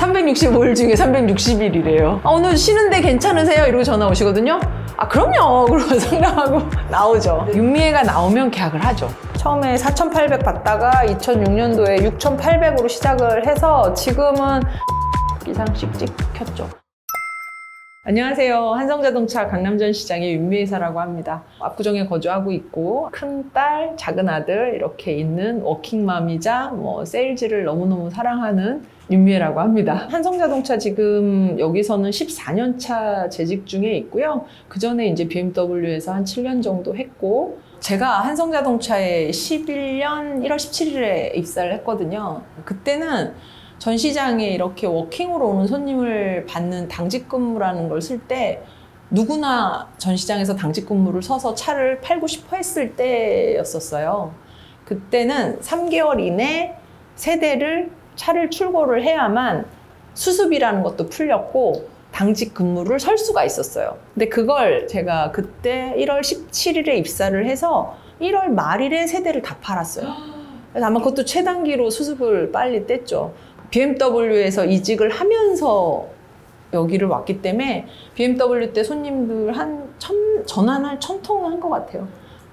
365일 중에 360일이래요. 오늘 쉬는데 괜찮으세요? 이러고 전화 오시거든요. 그럼요. 그러고 상담하고 나오죠. 윤미애가 나오면 계약을 하죠. 처음에 4,800 받다가 2006년도에 6,800으로 시작을 해서 지금은 이상씩 찍혔죠. 안녕하세요. 한성자동차 강남전시장의 윤미애사라고 합니다. 압구정에 거주하고 있고 큰딸, 작은아들 이렇게 있는 워킹맘이자 세일즈를 너무너무 사랑하는 윤미애라고 합니다. 한성자동차 지금 여기서는 14년차 재직 중에 있고요. 그 전에 이제 BMW에서 한 7년 정도 했고, 제가 한성자동차에 11년 1월 17일에 입사를 했거든요. 그때는 전시장에 이렇게 워킹으로 오는 손님을 받는 당직 근무라는 걸 쓸 때 누구나 전시장에서 당직 근무를 서서 차를 팔고 싶어 했을 때였었어요. 그때는 3개월 이내 세대를 차를 출고를 해야만 수습이라는 것도 풀렸고 당직 근무를 설 수가 있었어요. 근데 그걸 제가 그때 1월 17일에 입사를 해서 1월 말일에 세대를 다 팔았어요. 그래서 아마 그것도 최단기로 수습을 빨리 뗐죠. BMW에서 이직을 하면서 여기를 왔기 때문에 BMW 때 손님들 전화 한 1,000통 한 것 같아요.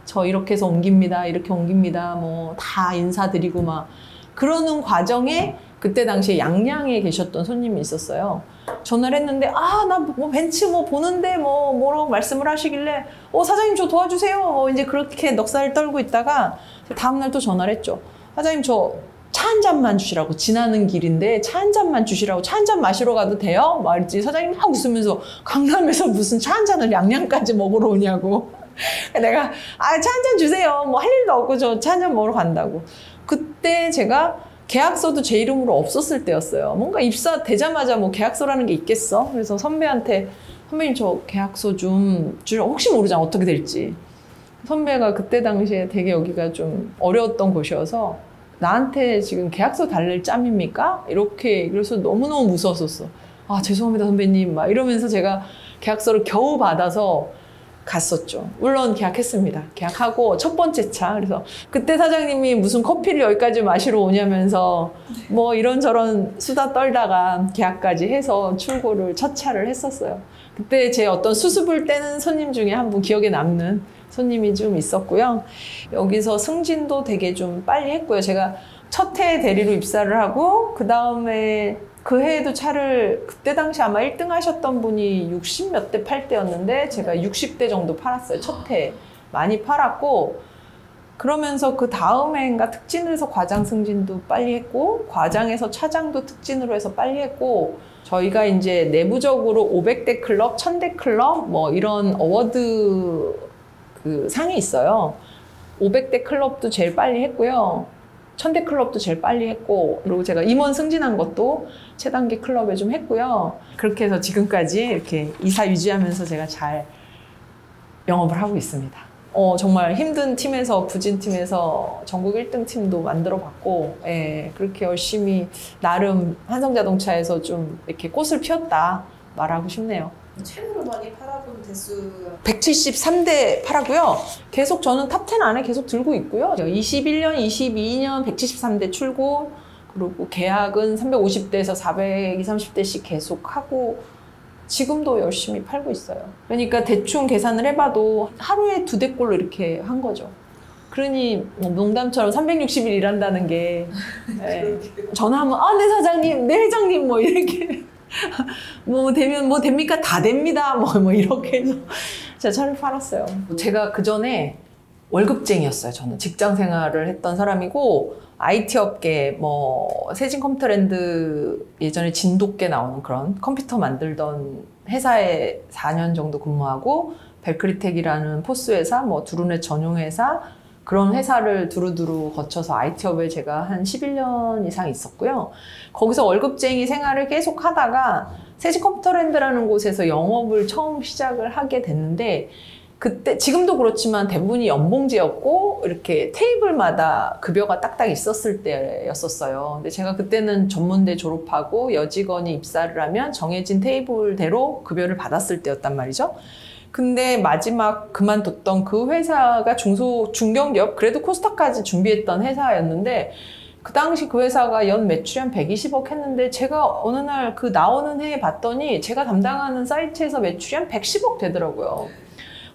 저 이렇게 해서 옮깁니다. 이렇게 옮깁니다. 다 인사드리고 막 그러는 과정에 그때 당시에 양양에 계셨던 손님이 있었어요. 전화를 했는데 나 벤츠 보는데 뭐라고 말씀을 하시길래 사장님 저 도와주세요. 이제 그렇게 넉살을 떨고 있다가 다음날 또 전화를 했죠. 사장님 저 차 한 잔만 주시라고, 지나는 길인데 차 한 잔만 주시라고, 차 한 잔 마시러 가도 돼요? 말했지. 사장님 막 웃으면서 강남에서 무슨 차 한 잔을 양양까지 먹으러 오냐고. 내가 차 한 잔 주세요. 할 일도 없고 저 차 한 잔 먹으러 간다고. 그때 제가 계약서도 제 이름으로 없었을 때였어요. 뭔가 입사되자마자 계약서라는 게 있겠어? 그래서 선배한테 선배님 저 계약서 좀 주려, 혹시 모르잖아 어떻게 될지. 선배가 그때 당시에 되게 여기가 좀 어려웠던 곳이어서 나한테 지금 계약서 달랠 짬입니까? 이렇게, 그래서 너무너무 무서웠었어. 죄송합니다 선배님 막 이러면서 제가 계약서를 겨우 받아서 갔었죠. 물론 계약했습니다. 계약하고 첫 번째 차. 그래서 그때 사장님이 무슨 커피를 여기까지 마시러 오냐면서 이런저런 수다 떨다가 계약까지 해서 출고를 첫 차를 했었어요. 그때 제 어떤 수습을 떼는 손님 중에 한 분 기억에 남는 손님이 좀 있었고요. 여기서 승진도 되게 좀 빨리 했고요. 제가 첫 해 대리로 입사를 하고 그 다음에 그 해에도 차를 그때 당시 아마 1등 하셨던 분이 60 몇 대 팔 때였는데 제가 60대 정도 팔았어요. 첫 해 많이 팔았고, 그러면서 그 다음 해인가 특진을 해서 과장 승진도 빨리 했고 과장에서 차장도 특진으로 해서 빨리 했고, 저희가 이제 내부적으로 500대 클럽, 1000대 클럽 이런 어워드 그 상이 있어요. 500대 클럽도 제일 빨리 했고요. 1000대 클럽도 제일 빨리 했고, 그리고 제가 임원 승진한 것도 최단기 클럽에 좀 했고요. 그렇게 해서 지금까지 이렇게 이사 유지하면서 제가 잘 영업을 하고 있습니다. 정말 힘든 팀에서, 부진 팀에서 전국 1등 팀도 만들어 봤고, 그렇게 열심히 나름 한성자동차에서 좀 이렇게 꽃을 피웠다 말하고 싶네요. 최고로 많이 팔아본 대수 173대 팔았고요. 계속 저는 탑10 안에 계속 들고 있고요. 21년, 22년 173대 출고, 그리고 계약은 350대에서 420, 30대씩 계속 하고 지금도 열심히 팔고 있어요. 그러니까 대충 계산을 해봐도 하루에 2대꼴로 이렇게 한 거죠. 그러니 농담처럼 360일 일한다는 게 전화하면 네 사장님, 네 회장님 이렇게 되면 됩니까? 다 됩니다. 이렇게 해서 제가 차를 팔았어요. 제가 그 전에 월급쟁이였어요. 저는 직장 생활을 했던 사람이고, IT 업계, 세진 컴퓨터랜드 예전에 진돗개 나오는 그런 컴퓨터 만들던 회사에 4년 정도 근무하고, 벨크리텍이라는 포스 회사, 두루넷 전용 회사, 그런 회사를 두루두루 거쳐서 IT업에 제가 한 11년 이상 있었고요. 거기서 월급쟁이 생활을 계속 하다가 세진 컴퓨터랜드라는 곳에서 영업을 처음 시작을 하게 됐는데, 그때 지금도 그렇지만 대부분이 연봉제였고 이렇게 테이블마다 급여가 딱딱 있었을 때였었어요. 근데 제가 그때는 전문대 졸업하고 여직원이 입사를 하면 정해진 테이블대로 급여를 받았을 때였단 말이죠. 근데 마지막 그만뒀던 그 회사가 중견기업, 그래도 코스닥까지 준비했던 회사였는데, 그 당시 그 회사가 연 매출이 한 120억 했는데 제가 어느 날 그 나오는 해에 봤더니 제가 담당하는 사이트에서 매출이 한 110억 되더라고요.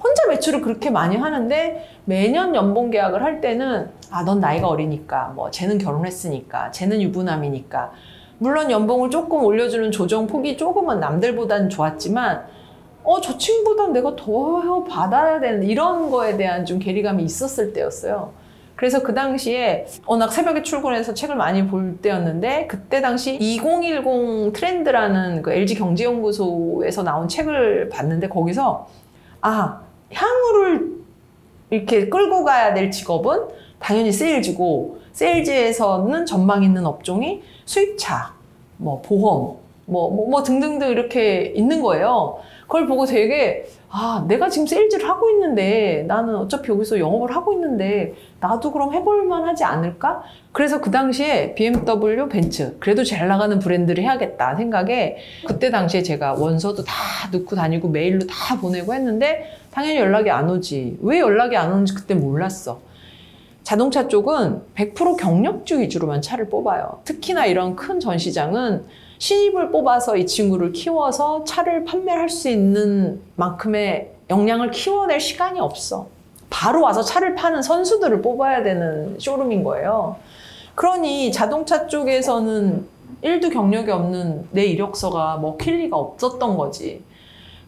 혼자 매출을 그렇게 많이 하는데 매년 연봉 계약을 할 때는 아, 넌 나이가 어리니까, 뭐 쟤는 결혼했으니까, 쟤는 유부남이니까. 물론 연봉을 조금 올려주는 조정 폭이 조금은 남들보다는 좋았지만 저 친구보다 내가 더 받아야 되는 이런 거에 대한 좀 괴리감이 있었을 때였어요. 그래서 그 당시에 워낙 새벽에 출근해서 책을 많이 볼 때였는데 그때 당시 2010 트렌드라는 그 LG 경제연구소에서 나온 책을 봤는데 거기서 아, 향후를 이렇게 끌고 가야 될 직업은 당연히 세일즈고 세일즈에서는 전망 있는 업종이 수입차, 뭐 보험, 뭐 등등등 이렇게 있는 거예요. 그걸 보고 되게 아, 내가 지금 세일즈를 하고 있는데 나는 어차피 여기서 영업을 하고 있는데 나도 그럼 해볼 만하지 않을까? 그래서 그 당시에 BMW, 벤츠 그래도 잘 나가는 브랜드를 해야겠다 생각에 그때 당시에 제가 원서도 다 넣고 다니고 메일로 다 보내고 했는데 당연히 연락이 안 오지. 왜 연락이 안 오는지 그때 몰랐어. 자동차 쪽은 100% 경력직 위주로만 차를 뽑아요. 특히나 이런 큰 전시장은 신입을 뽑아서 이 친구를 키워서 차를 판매할 수 있는 만큼의 역량을 키워낼 시간이 없어. 바로 와서 차를 파는 선수들을 뽑아야 되는 쇼룸인 거예요. 그러니 자동차 쪽에서는 1도 경력이 없는 내 이력서가 먹힐 리가 없었던 거지.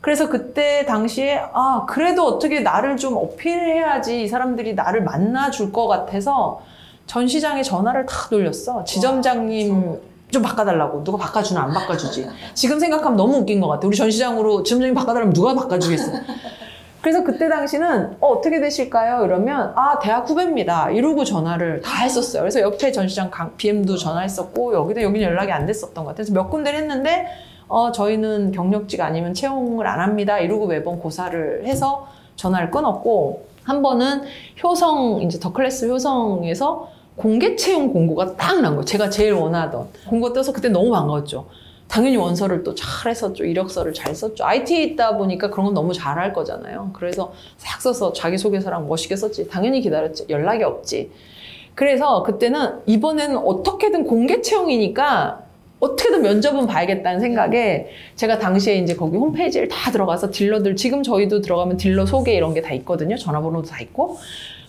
그래서 그때 당시에 아, 그래도 어떻게 나를 좀 어필해야지 이 사람들이 나를 만나줄 것 같아서 전시장에 전화를 다 돌렸어. 지점장님 좀 바꿔달라고. 누가 바꿔주나 안 바꿔주지. 지금 생각하면 너무 웃긴 것 같아. 우리 전시장으로 지점장님 바꿔달라면 누가 바꿔주겠어. 그래서 그때 당시는 어떻게 되실까요? 이러면 아, 대학 후배입니다. 이러고 전화를 다 했었어요. 그래서 옆에 전시장 BM도 전화했었고 여기는 연락이 안 됐었던 것 같아요. 그래서 몇 군데를 했는데 저희는 경력직 아니면 채용을 안 합니다. 이러고 매번 고사를 해서 전화를 끊었고 한 번은 효성, 이제 더클래스 효성에서 공개 채용 공고가 딱 난 거예요. 제가 제일 원하던. 공고 떠서 그때 너무 반가웠죠. 당연히 원서를 또 잘 했었죠. 이력서를 잘 썼죠. IT에 있다 보니까 그런 건 너무 잘할 거잖아요. 그래서 싹 써서 자기소개서랑 멋있게 썼지. 당연히 기다렸지. 연락이 없지. 그래서 그때는 이번에는 어떻게든 공개 채용이니까 어떻게든 면접은 봐야겠다는 생각에 제가 당시에 이제 거기 홈페이지를 다 들어가서 딜러들, 지금 저희도 들어가면 딜러 소개 이런 게 다 있거든요. 전화번호도 다 있고.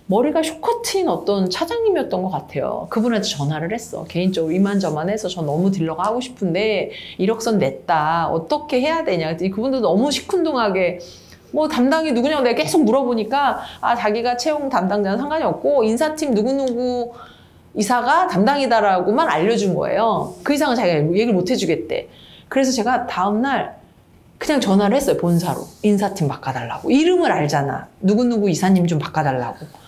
머리가 쇼커트인 어떤 차장님이었던 것 같아요. 그분한테 전화를 했어. 개인적으로 이만저만해서 저 너무 딜러가 하고 싶은데 이력서 냈다. 어떻게 해야 되냐. 그랬더니 그분도 너무 시큰둥하게 뭐 담당이 누구냐고 내가 계속 물어보니까 아, 자기가 채용 담당자는 상관이 없고 인사팀 누구누구 이사가 담당이다라고만 알려준 거예요. 그 이상은 자기가 얘기를 못 해주겠대. 그래서 제가 다음날 그냥 전화를 했어요. 본사로. 인사팀 바꿔달라고. 이름을 알잖아. 누구누구 이사님 좀 바꿔달라고.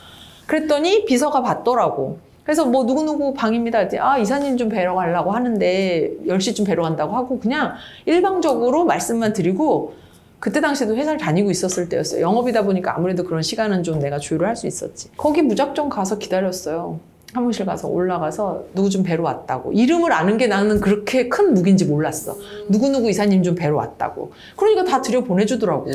그랬더니 비서가 받더라고. 그래서 뭐 누구누구 방입니다. 그랬더니 아, 이사님 좀 뵈러 가려고 하는데 10시쯤 뵈러 간다고 하고 그냥 일방적으로 말씀만 드리고 그때 당시에도 회사를 다니고 있었을 때였어요. 영업이다 보니까 아무래도 그런 시간은 좀 내가 조율을 할 수 있었지. 거기 무작정 가서 기다렸어요. 사무실 가서 올라가서 누구 좀 뵈러 왔다고. 이름을 아는 게 나는 그렇게 큰 무기인지 몰랐어. 누구누구 이사님 좀 뵈러 왔다고. 그러니까 다 들여보내주더라고.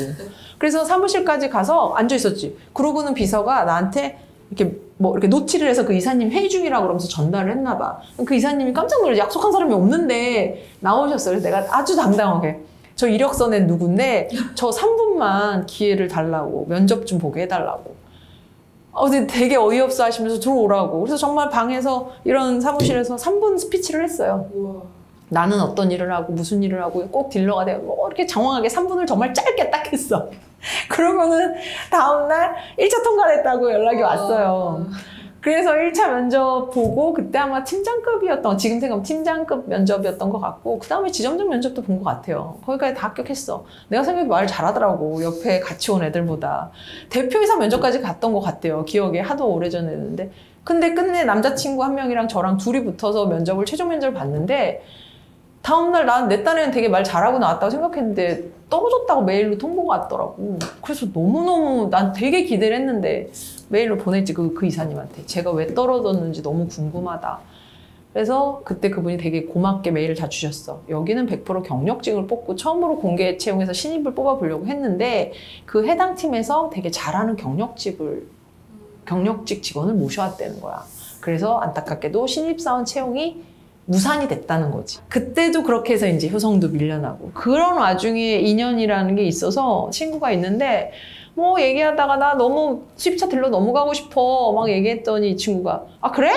그래서 사무실까지 가서 앉아있었지. 그러고는 비서가 나한테 이렇게 노티를 해서 그 이사님 회의 중이라고 그러면서 전달을 했나 봐. 그 이사님이 깜짝 놀라서 약속한 사람이 없는데 나오셨어요. 그래서 내가 아주 당당하게 저 이력서 낸 누군데 저 3분만 기회를 달라고 면접 좀 보게 해달라고. 근데 되게 어이없어 하시면서 들어오라고. 그래서 정말 방에서 이런 사무실에서 3분 스피치를 했어요. 우와. 나는 어떤 일을 하고 무슨 일을 하고 꼭 딜러가 되고 뭐 이렇게 장황하게 3분을 정말 짧게 딱 했어. 그러고는 다음날 1차 통과됐다고 연락이 왔어요. 그래서 1차 면접 보고 그때 아마 팀장급이었던, 지금 생각하면 팀장급 면접이었던 것 같고 그 다음에 지점장 면접도 본 것 같아요. 거기까지 다 합격했어. 내가 생각해도 말 잘하더라고. 옆에 같이 온 애들보다. 대표이사 면접까지 갔던 것 같아요. 기억에 하도 오래전에 했는데. 근데 끝내 남자친구 한 명이랑 저랑 둘이 붙어서 면접을 최종 면접을 봤는데 다음날 내 딴에는 되게 말 잘하고 나왔다고 생각했는데 떨어졌다고 메일로 통보가 왔더라고. 그래서 너무너무 난 되게 기대를 했는데 메일로 보냈지 그 이사님한테. 제가 왜 떨어졌는지 너무 궁금하다. 그래서 그때 그분이 되게 고맙게 메일을 다 주셨어. 여기는 100% 경력직을 뽑고 처음으로 공개 채용해서 신입을 뽑아보려고 했는데 그 해당 팀에서 되게 잘하는 경력직 직원을 모셔왔다는 거야. 그래서 안타깝게도 신입사원 채용이 무산이 됐다는 거지. 그때도 그렇게 해서 이제 효성도 밀려나고. 그런 와중에 인연이라는 게 있어서 친구가 있는데 뭐 얘기하다가 나 너무 수입차 들러 넘어가고 싶어 막 얘기했더니 이 친구가 아 그래?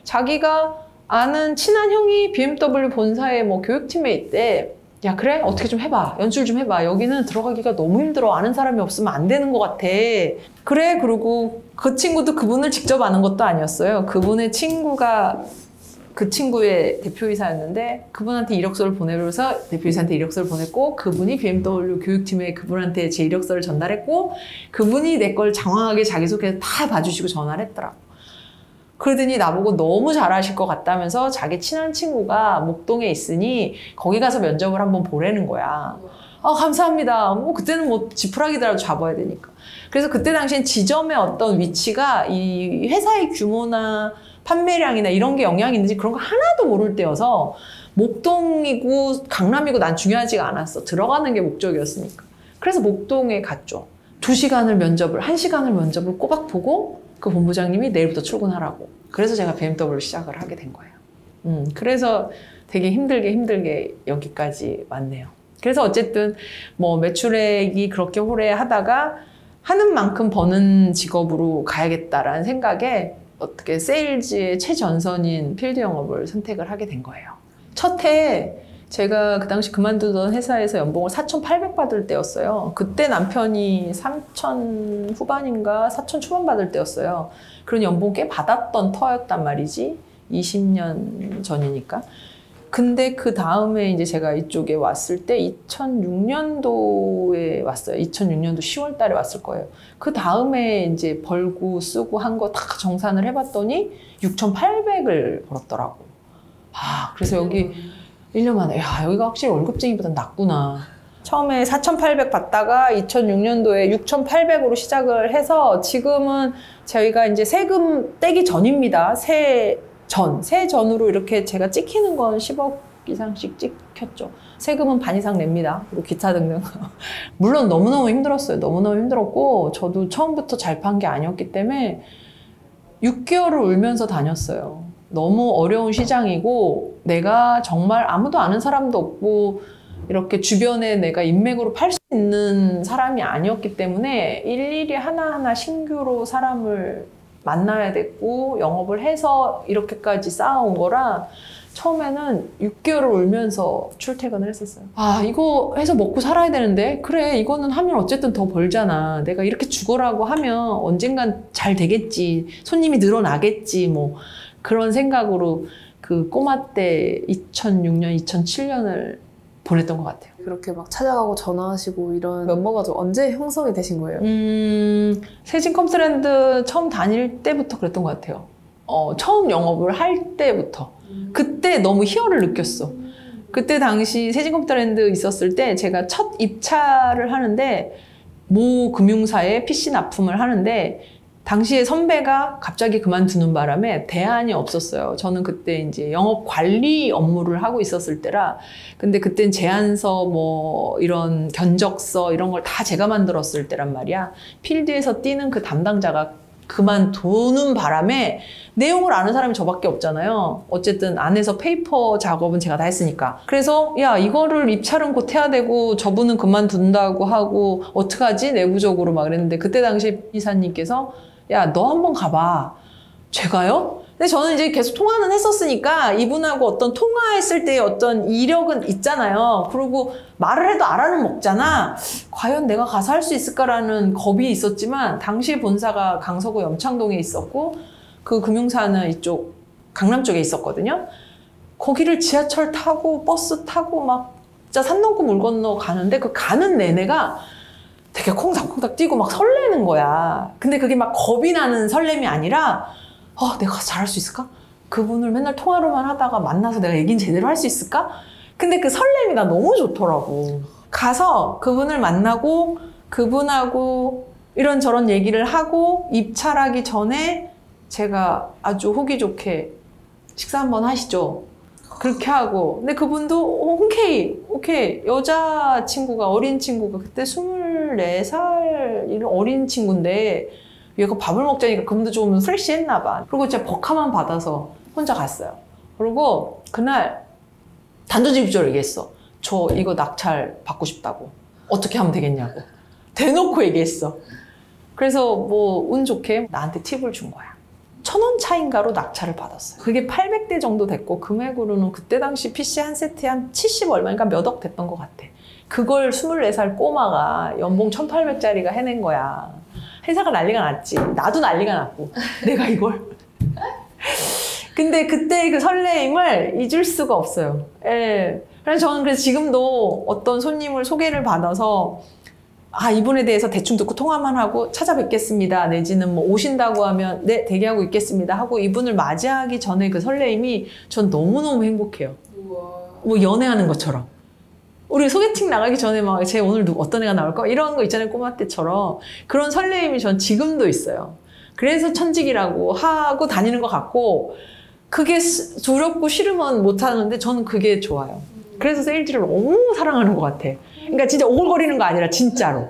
자기가 아는 친한 형이 BMW 본사에 뭐 교육팀에 있대. 야 그래? 어떻게 좀 해봐. 연출 좀 해봐. 여기는 들어가기가 너무 힘들어. 아는 사람이 없으면 안 되는 것 같아. 그래? 그리고 그 친구도 그분을 직접 아는 것도 아니었어요. 그분의 친구가 그 친구의 대표이사였는데 그분한테 이력서를 보내면서 대표이사한테 이력서를 보냈고 그분이 BMW 교육팀에 그분한테 제 이력서를 전달했고 그분이 내 걸 장황하게 자기소개서 다 봐주시고 전화를 했더라고. 그러더니 나보고 너무 잘하실 것 같다면서 자기 친한 친구가 목동에 있으니 거기 가서 면접을 한번 보라는 거야. 아 감사합니다. 뭐 그때는 뭐 지푸라기라도 잡아야 되니까. 그래서 그때 당시엔 지점의 어떤 위치가 이 회사의 규모나 판매량이나 이런 게 영향이 있는지 그런 거 하나도 모를 때여서 목동이고 강남이고 난 중요하지가 않았어. 들어가는 게 목적이었으니까. 그래서 목동에 갔죠. 2시간을 면접을, 1시간을 면접을 꼬박 보고 그 본부장님이 내일부터 출근하라고. 그래서 제가 BMW 시작을 하게 된 거예요. 그래서 되게 힘들게 여기까지 왔네요. 그래서 어쨌든 뭐 매출액이 그렇게 오래 하다가 하는 만큼 버는 직업으로 가야겠다라는 생각에 어떻게 세일즈의 최전선인 필드 영업을 선택을 하게 된 거예요. 첫 해 제가 그 당시 그만두던 회사에서 연봉을 4,800 받을 때였어요. 그때 남편이 3,000 후반인가 4,000 초반 받을 때였어요. 그런 연봉 꽤 받았던 터였단 말이지. 20년 전이니까. 근데 그 다음에 이제 제가 이쪽에 왔을 때 2006년도에 왔어요. 2006년도 10월 달에 왔을 거예요. 그 다음에 이제 벌고 쓰고 한 거 다 정산을 해봤더니 6,800을 벌었더라고. 아, 그래서 여기 1년 만에, 야, 여기가 확실히 월급쟁이보다 낫구나. 처음에 4,800 받다가 2006년도에 6,800으로 시작을 해서 지금은 저희가 이제 세금 떼기 전입니다. 세전으로 이렇게 제가 찍히는 건 10억 이상씩 찍혔죠. 세금은 반 이상 냅니다. 그리고 기타 등등. 물론 너무너무 힘들었어요. 너무너무 힘들었고 저도 처음부터 잘 판 게 아니었기 때문에 6개월을 울면서 다녔어요. 너무 어려운 시장이고 내가 정말 아무도 아는 사람도 없고 이렇게 주변에 내가 인맥으로 팔 수 있는 사람이 아니었기 때문에 일일이 하나하나 신규로 사람을 만나야 됐고 영업을 해서 이렇게까지 쌓아온 거라 처음에는 6개월을 울면서 출퇴근을 했었어요. 아 이거 해서 먹고 살아야 되는데 그래 이거는 하면 어쨌든 더 벌잖아. 내가 이렇게 죽어라고 하면 언젠간 잘 되겠지. 손님이 늘어나겠지 뭐 그런 생각으로 그 꼬마 때 2006년, 2007년을 보냈던 것 같아요. 그렇게 막 찾아가고 전화하시고 이런 멤버가 좀 언제 형성이 되신 거예요? 세진 컴스랜드 처음 다닐 때부터 그랬던 것 같아요. 처음 영업을 할 때부터. 그때 너무 희열을 느꼈어. 그때 당시 세진 컴스랜드 있었을 때 제가 첫 입찰을 하는데 모 금융사에 PC 납품을 하는데 당시에 선배가 갑자기 그만두는 바람에 대안이 없었어요. 저는 그때 이제 영업 관리 업무를 하고 있었을 때라. 근데 그땐 제안서 뭐 이런 견적서 이런 걸 다 제가 만들었을 때란 말이야. 필드에서 뛰는 그 담당자가 그만두는 바람에 내용을 아는 사람이 저밖에 없잖아요. 어쨌든 안에서 페이퍼 작업은 제가 다 했으니까. 그래서 야 이거를 입찰은 곧 해야 되고 저분은 그만둔다고 하고 어떡하지? 내부적으로 막 그랬는데 그때 당시 이사님께서 야, 너 한번 가봐. 제가요? 근데 저는 이제 계속 통화는 했었으니까 이분하고 어떤 통화했을 때의 어떤 이력은 있잖아요. 그리고 말을 해도 알아는 먹잖아. 과연 내가 가서 할 수 있을까라는 겁이 있었지만 당시 본사가 강서구 염창동에 있었고 그 금융사는 이쪽 강남 쪽에 있었거든요. 거기를 지하철 타고 버스 타고 막 진짜 산 넘고 물 건너 가는데 그 가는 내내가 되게 콩닥콩닥 뛰고 막 설레는 거야. 근데 그게 막 겁이 나는 설렘이 아니라 내가 잘할 수 있을까? 그분을 맨날 통화로만 하다가 만나서 내가 얘기는 제대로 할 수 있을까? 근데 그 설렘이 나 너무 좋더라고. 가서 그분을 만나고 그분하고 이런저런 얘기를 하고 입찰하기 전에 제가 아주 호기 좋게 식사 한번 하시죠. 그렇게 하고 근데 그분도 오케이 여자친구가 어린 친구가 그때 24살 어린 친구인데 얘가 밥을 먹자니까 그분도 좀 프레시했나 봐. 그리고 진짜 버카만 받아서 혼자 갔어요. 그리고 그날 단도직입적으로 얘기했어. 저 이거 낙찰 받고 싶다고. 어떻게 하면 되겠냐고. 대놓고 얘기했어. 그래서 뭐 운 좋게 나한테 팁을 준 거야. 1,000원 차인가로 낙찰을 받았어요. 그게 800대 정도 됐고 금액으로는 그때 당시 PC 한 세트에 한 70 얼마니까 몇 억 됐던 것 같아. 그걸 24살 꼬마가 연봉 1,800짜리가 해낸 거야. 회사가 난리가 났지. 나도 난리가 났고. 내가 이걸. 근데 그때 그 설레임을 잊을 수가 없어요. 예. 그래서 저는 그래서 지금도 어떤 손님을 소개를 받아서 아, 이분에 대해서 대충 듣고 통화만 하고 찾아뵙겠습니다. 내지는 뭐 오신다고 하면 네, 대기하고 있겠습니다. 하고 이분을 맞이하기 전에 그 설레임이 전 너무너무 행복해요. 우와. 뭐 연애하는 것처럼. 우리 소개팅 나가기 전에 막 쟤 오늘 어떤 애가 나올까? 이런 거 있잖아요. 꼬마 때처럼. 그런 설레임이 전 지금도 있어요. 그래서 천직이라고 하고 다니는 것 같고 그게 두렵고 싫으면 못하는데 저는 그게 좋아요. 그래서 세일즈를 너무 사랑하는 것 같아. 그러니까 진짜 오글거리는 거 아니라 진짜로.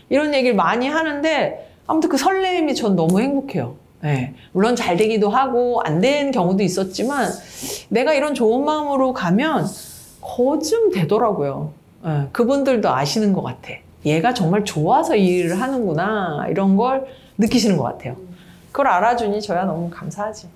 이런 얘기를 많이 하는데 아무튼 그 설레임이 전 너무 행복해요. 네. 물론 잘 되기도 하고 안 된 경우도 있었지만 내가 이런 좋은 마음으로 가면 거좀 되더라고요. 네. 그분들도 아시는 것 같아. 얘가 정말 좋아서 이 일을 하는구나 이런 걸 느끼시는 것 같아요. 그걸 알아주니 저야 너무 감사하지.